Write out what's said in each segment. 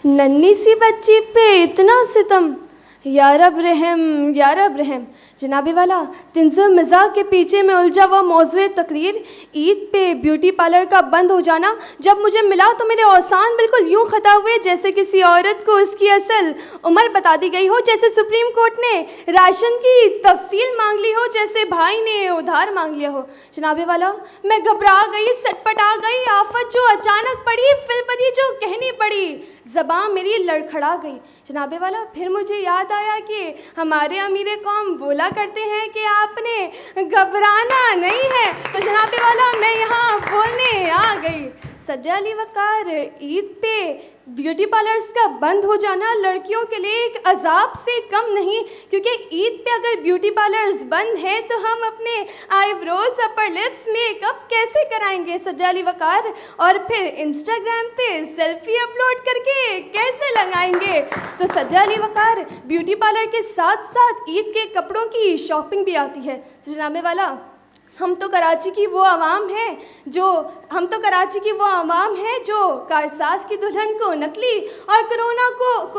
नन्ही सी बच्ची पे इतना सितम, या रब रहम या रब रहम। जनाबे वाला, तिंज़ मज़ाक के पीछे में उलझा हुआ मौज़ूए तकरीर, ईद पे ब्यूटी पार्लर का बंद हो जाना जब मुझे मिला तो मेरे औसान बिल्कुल यूं ख़ता हुए जैसे किसी औरत को उसकी असल उम्र बता दी गई हो, जैसे सुप्रीम कोर्ट ने राशन की तफसील मांग ली हो, जैसे भाई ने उधार मांग लिया हो। जनाबे वाला, मैं घबरा गई, सटपटा गई, आफत जो अचानक पड़ी, फिलपदी जो कहनी पड़ी, ज़बान मेरी लड़खड़ा गई। जनाबे वाला, फिर मुझे याद आया कि हमारे अमीर कौम बोला करते हैं कि आपने घबराना नहीं है, तो जनाबे वाला मैं यहाँ बोलने आ गई। सदर अली वक़ार, ईद पे ब्यूटी पार्लर्स का बंद हो जाना लड़कियों के लिए एक अजाब से कम नहीं, क्योंकि ईद पे अगर ब्यूटी पार्लर्स बंद हैं तो हम अपने आईब्रोज, अपर लिप्स, मेकअप कैसे कराएंगे सदर अली वक़ार, और फिर इंस्टाग्राम पे सेल्फी अपलोड करके कैसे लगाएंगे। तो सदर अली वक़ार, ब्यूटी पार्लर के साथ साथ ईद के कपड़ों की शॉपिंग भी आती है। तो जनाबे वाला, हम तो कराची की वो आवाम है जो कारसाज की दुल्हन को नकली और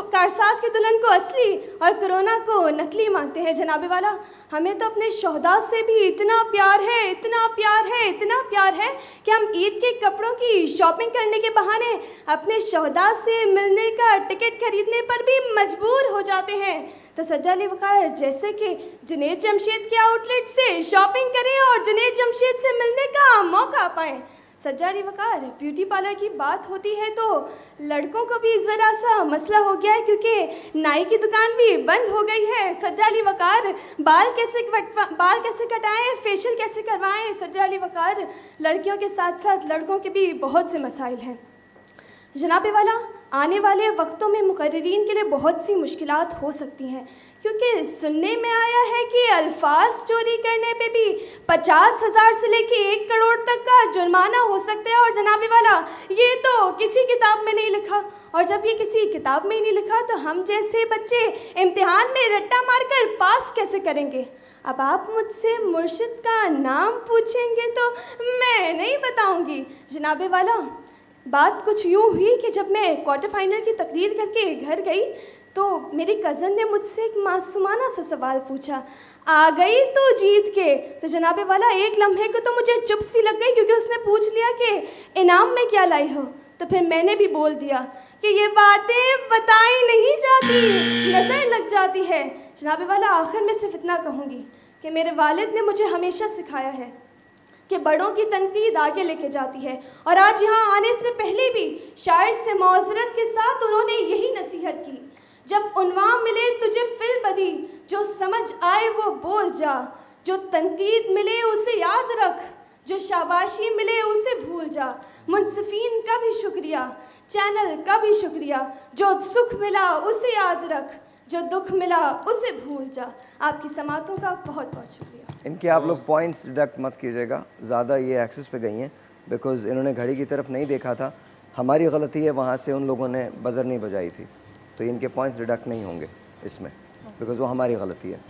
कारसाज की दुल्हन को असली और कोरोना को नकली मानते हैं। जनाबे वाला, हमें तो अपने शोहदा से भी इतना प्यार है, इतना प्यार है, इतना प्यार है कि हम ईद के कपड़ों की शॉपिंग करने के बहाने अपने शोहदा से मिलने का टिकट खरीदने पर भी मजबूर हो जाते हैं। तो सदर अली वक़ार, जैसे कि जुनैद जमशेद के आउटलेट से शॉपिंग करें और जुनैद जमशेद से मिलने का मौका पाएं। सदर अली वक़ार, ब्यूटी पार्लर की बात होती है तो लड़कों को भी ज़रा सा मसला हो गया है, क्योंकि नाई की दुकान भी बंद हो गई है। सदर अली वक़ार, बाल कैसे कटाएं, फेशियल कैसे करवाएं। सदर अली वक़ार, लड़कियों के साथ साथ लड़कों के भी बहुत से मसाइल हैं। जनाबे वाला, आने वाले वक्तों में मुकर्रिरीन के लिए बहुत सी मुश्किलात हो सकती हैं, क्योंकि सुनने में आया है कि अल्फाज चोरी करने पे भी 50,000 से लेके 1 करोड़ तक का जुर्माना हो सकता है। और जनाबे वाला, ये तो किसी किताब में नहीं लिखा, और जब ये किसी किताब में ही नहीं लिखा तो हम जैसे बच्चे इम्तिहान में रट्टा मारकर पास कैसे करेंगे। अब आप मुझसे मुर्शिद का नाम पूछेंगे तो मैं नहीं बताऊँगी। जनाबे वाला, बात कुछ यूँ हुई कि जब मैं क्वार्टर फाइनल की तकरीर करके घर गई तो मेरी कज़न ने मुझसे एक मासूमाना सा सवाल पूछा, आ गई तो जीत के। तो जनाबे वाला, एक लम्हे को तो मुझे चुप सी लग गई, क्योंकि उसने पूछ लिया कि इनाम में क्या लाई हो। तो फिर मैंने भी बोल दिया कि ये बातें बताई नहीं जाती, नज़र लग जाती है। जनाबे वाला, आखिर में सिर्फ इतना कहूँगी कि मेरे वालिद ने मुझे हमेशा सिखाया है कि बड़ों की तनकीद आगे लेके जाती है, और आज यहाँ आने से पहले भी शायर से मौज़रत के साथ उन्होंने यही नसीहत की, जब उन्वान मिले तुझे फिल बदी, जो समझ आए वो बोल जा, जो तनकीद मिले उसे याद रख, जो शाबाशी मिले उसे भूल जा। मुनसिफीन का भी शुक्रिया, चैनल का भी शुक्रिया, जो सुख मिला उसे याद रख, जो दुख मिला उसे भूल जा। आपकी समातों का बहुत बहुत शुक्रिया। इनके आप लोग पॉइंट्स डिडक्ट मत कीजिएगा, ज़्यादा ये एक्सेस पे गई हैं, बिकॉज़ इन्होंने घड़ी की तरफ नहीं देखा था। हमारी गलती है, वहाँ से उन लोगों ने बज़र नहीं बजाई थी, तो इनके पॉइंट्स डिडक्ट नहीं होंगे इसमें, बिकॉज़ वो हमारी गलती है।